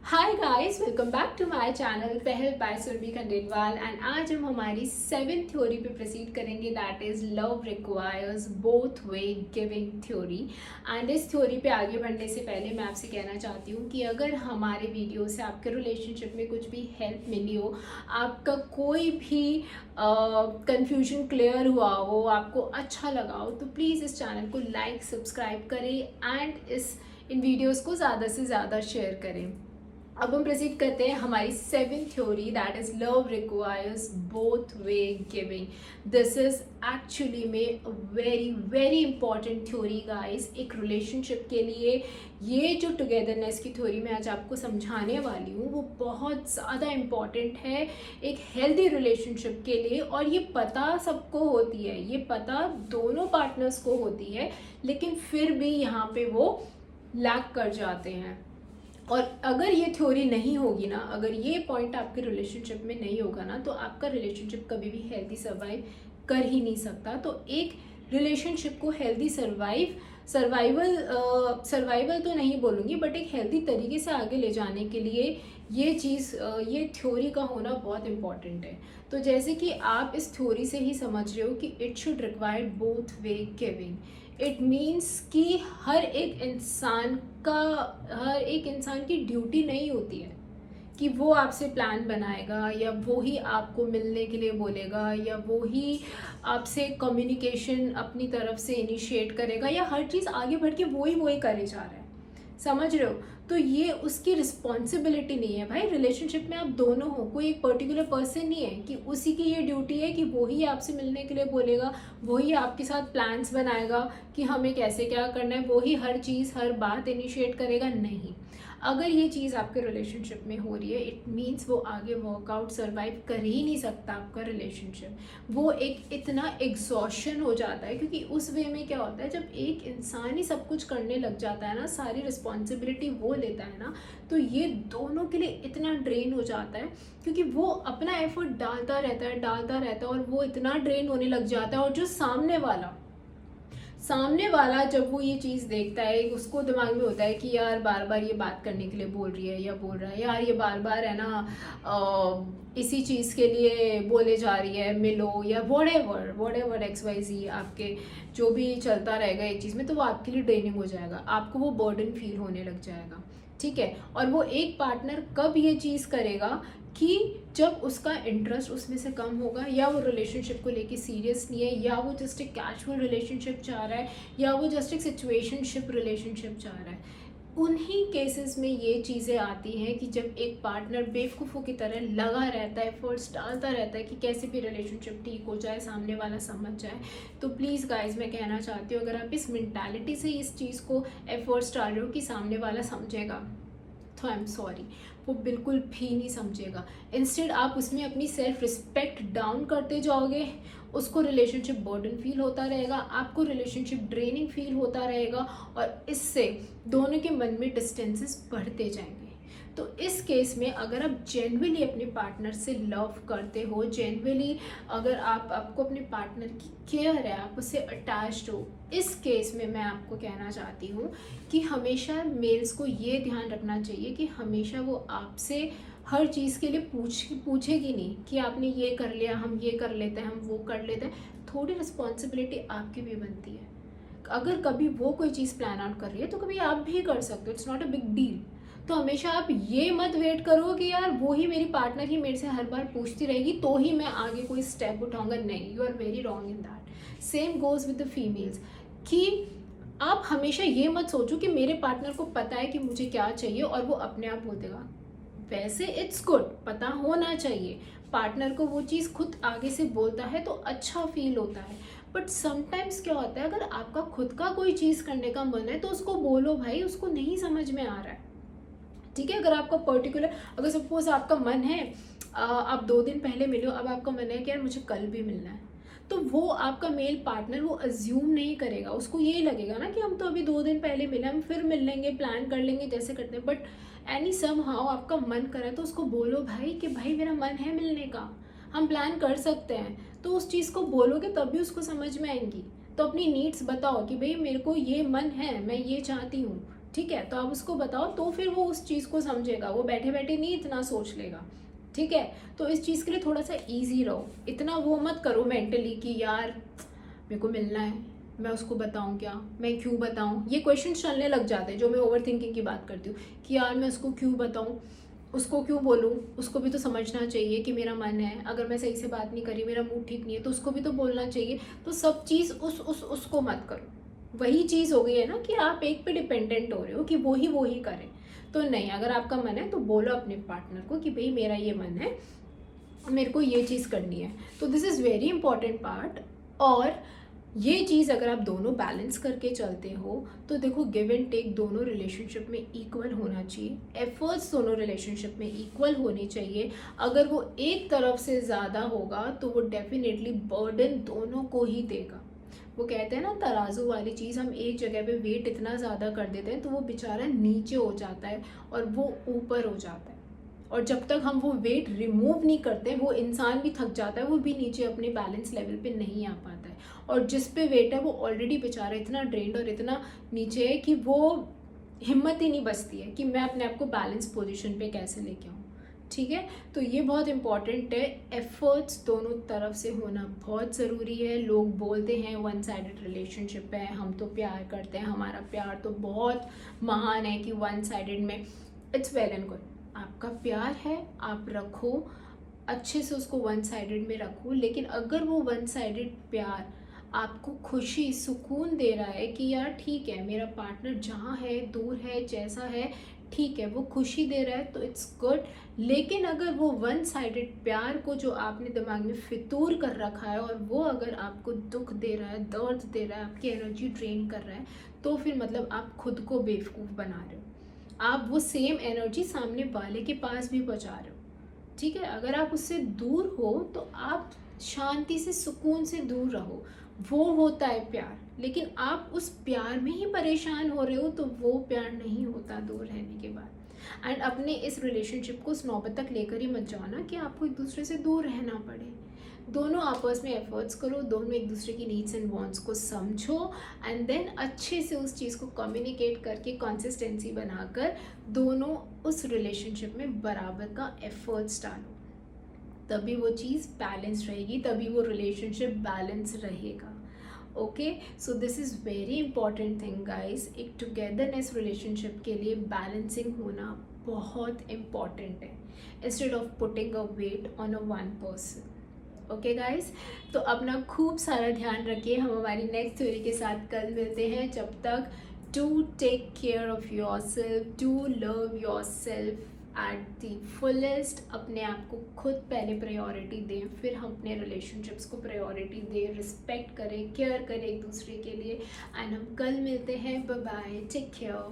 Hi guys, welcome back to my channel Pahal by Surbhi Khandelwal. And आज हम हमारी 7th थ्योरी पे प्रोसीड करेंगे, that is love requires both way giving theory. And इस theory पे आगे बढ़ने से पहले मैं आपसे कहना चाहती हूँ कि अगर हमारे वीडियो से आपके रिलेशनशिप में कुछ भी हेल्प मिली हो, आपका कोई भी कंफ्यूजन क्लियर हुआ हो, आपको अच्छा लगा हो, तो प्लीज़ इस चैनल को लाइक सब्सक्राइब करें एंड इन वीडियोज़ को ज़्यादा से ज़्यादा शेयर करें। अब हम प्रोसीड करते हैं हमारी 7th theory, that is love requires both way giving. This is actually में very very important theory guys एक रिलेशनशिप के लिए। ये जो टुगेदरनेस की थ्योरी मैं आज आपको समझाने वाली हूँ वो बहुत ज़्यादा इम्पॉर्टेंट है एक हेल्दी रिलेशनशिप के लिए। और ये पता सबको होती है, ये पता दोनों पार्टनर्स को होती है, लेकिन फिर भी यहाँ पे वो लैक कर जाते हैं। और अगर ये थ्योरी नहीं होगी ना, अगर ये पॉइंट आपके रिलेशनशिप में नहीं होगा ना, तो आपका रिलेशनशिप कभी भी हेल्दी सर्वाइव कर ही नहीं सकता। तो एक रिलेशनशिप को हेल्दी सर्वाइवल तो नहीं बोलूँगी, बट एक हेल्दी तरीके से आगे ले जाने के लिए ये थ्योरी का होना बहुत इम्पॉर्टेंट है। तो जैसे कि आप इस थ्योरी से ही समझ रहे हो कि it should require both way giving. It means कि हर एक इंसान की ड्यूटी नहीं होती है कि वो आपसे प्लान बनाएगा, या वो ही आपको मिलने के लिए बोलेगा, या वो ही आपसे कम्युनिकेशन अपनी तरफ से इनिशिएट करेगा, या हर चीज़ आगे बढ़ के वो ही करे जा रहा है। समझ रहे हो? तो ये उसकी रिस्पॉन्सिबिलिटी नहीं है भाई। रिलेशनशिप में आप दोनों हो, कोई एक पर्टिकुलर पर्सन नहीं है कि उसी की ये ड्यूटी है कि वो ही आपसे मिलने के लिए बोलेगा, वो ही आपके साथ प्लान्स बनाएगा कि हमें कैसे क्या करना है, वो ही हर चीज़ हर बात इनिशिएट करेगा। नहीं, अगर ये चीज़ आपके रिलेशनशिप में हो रही है, इट मीन्स वो आगे वर्कआउट सर्वाइव कर ही नहीं सकता आपका रिलेशनशिप। वो एक इतना एग्जॉशन हो जाता है, क्योंकि उस वे में क्या होता है, जब एक इंसान ही सब कुछ करने लग जाता है ना, सारी रिस्पॉन्सिबिलिटी वो लेता है ना, तो ये दोनों के लिए इतना ड्रेन हो जाता है, क्योंकि वो अपना एफर्ट डालता रहता है और वो इतना ड्रेन होने लग जाता है। और जो सामने वाला जब वो ये चीज़ देखता है, उसको दिमाग में होता है कि यार बार बार ये बात करने के लिए बोल रही है, या बोल रहा है यार ये बार बार है ना इसी चीज़ के लिए बोले जा रही है मिलो, या वॉट एवर XYZ आपके जो भी चलता रहेगा एक चीज़ में, तो वो आपके लिए ड्रेनिंग हो जाएगा, आपको वो बर्डन फील होने लग जाएगा। ठीक है? और वो एक पार्टनर कब ये चीज़ करेगा कि जब उसका इंटरेस्ट उसमें से कम होगा, या वो रिलेशनशिप को लेके सीरियस नहीं है, या वो जस्ट एक कैजुअल रिलेशनशिप चाह रहा है, या वो जस्ट एक सिचुएशनशिप रिलेशनशिप चाह रहा है। उन्हीं केसेस में ये चीज़ें आती हैं कि जब एक पार्टनर बेवकूफ़ों की तरह लगा रहता है, एफर्ट्स डालता रहता है कि कैसे भी रिलेशनशिप ठीक हो जाए, सामने वाला समझ जाए। तो प्लीज़ गाइज, मैं कहना चाहती हूँ, अगर आप इस मेंटालिटी से इस चीज़ को एफर्ट्स डाल रहे हो कि सामने वाला समझेगा, तो आई एम सॉरी, वो बिल्कुल भी नहीं समझेगा। इंस्टेड आप उसमें अपनी सेल्फ रिस्पेक्ट डाउन करते जाओगे, उसको रिलेशनशिप बर्डन फील होता रहेगा, आपको रिलेशनशिप ड्रेनिंग फील होता रहेगा, और इससे दोनों के मन में डिस्टेंसेस बढ़ते जाएंगे। तो इस केस में अगर आप जेन्युइनली अपने पार्टनर से लव करते हो, जेन्युइनली अगर आपको अपने पार्टनर की केयर है, आप उससे अटैच्ड हो, इस केस में मैं आपको कहना चाहती हूँ कि हमेशा मेल्स को ये ध्यान रखना चाहिए कि हमेशा वो आपसे हर चीज़ के लिए पूछेगी नहीं कि आपने ये कर लिया, हम ये कर लेते हैं, हम वो कर लेते हैं। थोड़ी रिस्पॉन्सिबिलिटी आपकी भी बनती है। अगर कभी वो कोई चीज़ प्लान आउट कर रही है, तो कभी आप भी कर सकते हो, it's not a big deal. तो हमेशा आप ये मत वेट करो कि यार वो ही मेरी पार्टनर ही मेरे से हर बार पूछती रहेगी तो ही मैं आगे कोई स्टेप उठाऊंगा। नहीं, you are very wrong in that. Same goes with the females, कि आप हमेशा ये मत सोचो कि मेरे पार्टनर को पता है कि मुझे क्या चाहिए और वो अपने आप बोल देगा। वैसे इट्स गुड, पता होना चाहिए, पार्टनर को वो चीज़ खुद आगे से बोलता है तो अच्छा फील होता है। बट समटाइम्स क्या होता है, अगर आपका खुद का कोई चीज़ करने का मन है तो उसको बोलो भाई, उसको नहीं समझ में आ रहा है। ठीक है? अगर आपका पर्टिकुलर, अगर सपोज आपका मन है, आप 2 दिन पहले मिले हो, अब आपका मन है कि यार मुझे कल भी मिलना है, तो वो आपका मेल पार्टनर वो अज्यूम नहीं करेगा, उसको यही लगेगा ना कि हम तो अभी 2 दिन पहले मिले, हम फिर मिल लेंगे, प्लान कर लेंगे जैसे करते हैं। बट एनी सम हाउ आपका मन करे तो उसको बोलो भाई कि भाई मेरा मन है मिलने का, हम प्लान कर सकते हैं। तो उस चीज़ को बोलोगे तभी उसको समझ में आएंगी। तो अपनी नीड्स बताओ कि भाई मेरे को ये मन है, मैं ये चाहती हूँ, ठीक है, तो आप उसको बताओ तो फिर वो उस चीज़ को समझेगा, वो बैठे बैठे नहीं इतना सोच लेगा। ठीक है, तो इस चीज़ के लिए थोड़ा सा ईजी रहो, इतना वो मत करो मेंटली कि यार मेरे को मिलना है, मैं उसको बताऊं क्या, मैं क्यों बताऊं, ये क्वेश्चन चलने लग जाते हैं जो मैं ओवर थिंकिंग की बात करती हूँ कि यार मैं उसको क्यों बताऊं, उसको क्यों बोलूं, उसको भी तो समझना चाहिए कि मेरा मन है, अगर मैं सही से बात नहीं करी, मेरा मूड ठीक नहीं है तो उसको भी तो बोलना चाहिए। तो सब चीज़ उसको मत करो, वही चीज़ हो गई है ना कि आप एक पे डिपेंडेंट हो रहे हो कि वो ही करें। तो नहीं, अगर आपका मन है तो बोलो अपने पार्टनर को कि भाई मेरा ये मन है, मेरे को ये चीज़ करनी है। तो this is very important part. और ये चीज़ अगर आप दोनों बैलेंस करके चलते हो तो देखो, गिव एंड टेक दोनों रिलेशनशिप में इक्वल होना चाहिए, एफर्ट्स दोनों रिलेशनशिप में इक्वल होने चाहिए। अगर वो एक तरफ से ज़्यादा होगा तो वो डेफिनेटली बर्डन दोनों को ही देगा। वो कहते हैं ना तराजू वाली चीज़, हम एक जगह पे वेट इतना ज़्यादा कर देते हैं तो वो बेचारा नीचे हो जाता है और वो ऊपर हो जाता है। और जब तक हम वो वेट रिमूव नहीं करते, वो इंसान भी थक जाता है, वो भी नीचे अपने बैलेंस लेवल पे नहीं आ पाता है। और जिस पे वेट है वो ऑलरेडी बेचारा इतना ड्रेन्ड और इतना नीचे है कि वो हिम्मत ही नहीं बचती है कि मैं अपने आप को बैलेंस पोजीशन पे कैसे लेके आऊँ। ठीक है, तो ये बहुत इंपॉर्टेंट है, एफर्ट्स दोनों तरफ से होना बहुत ज़रूरी है। लोग बोलते हैं वन साइडेड रिलेशनशिप है, हम तो प्यार करते हैं, हमारा प्यार तो बहुत महान है कि वन साइडेड में, इट्स वेल एंड गुड, आपका प्यार है आप रखो, अच्छे से उसको वन साइडेड में रखो। लेकिन अगर वो वन साइडेड प्यार आपको खुशी सुकून दे रहा है कि यार ठीक है मेरा पार्टनर जहाँ है दूर है जैसा है ठीक है, वो खुशी दे रहा है तो इट्स गुड। लेकिन अगर वो वन साइडेड प्यार को जो आपने दिमाग में फितूर कर रखा है और वो अगर आपको दुख दे रहा है, दर्द दे रहा है, आपकी एनर्जी ड्रेन कर रहा है, तो फिर मतलब आप खुद को बेवकूफ़ बना रहे हो, आप वो सेम एनर्जी सामने वाले के पास भी पहुंचा रहे हो। ठीक है, अगर आप उससे दूर हो तो आप शांति से सुकून से दूर रहो, वो होता है प्यार। लेकिन आप उस प्यार में ही परेशान हो रहे हो तो वो प्यार नहीं होता दूर रहने के बाद। एंड अपने इस रिलेशनशिप को उस नौबत तक लेकर ही मत जाओ ना कि आपको एक दूसरे से दूर रहना पड़े। दोनों आपस में एफर्ट्स करो, दोनों एक दूसरे की नीड्स एंड वांट्स को समझो एंड देन अच्छे से उस चीज़ को कम्युनिकेट करके कंसिस्टेंसी बनाकर दोनों उस रिलेशनशिप में बराबर का एफर्ट्स डालो, तभी वो चीज़ बैलेंस रहेगी, तभी वो रिलेशनशिप बैलेंस रहेगा। Okay, so this is very important thing guys, एक टुगेदरनेस रिलेशनशिप के लिए बैलेंसिंग होना बहुत इम्पॉर्टेंट है, instead of putting a weight on a one person. Okay guys, तो अपना खूब सारा ध्यान रखिए, हम हमारी नेक्स्ट थ्योरी के साथ कल मिलते हैं। जब तक do take care of yourself, do love yourself at the fullest, अपने आप को खुद पहले प्रायोरिटी दें, फिर हम अपने रिलेशनशिप्स को प्रायोरिटी दें, रिस्पेक्ट करें, केयर करें एक दूसरे के लिए। एंड हम कल मिलते हैं, बाय बाय, टेक केयर।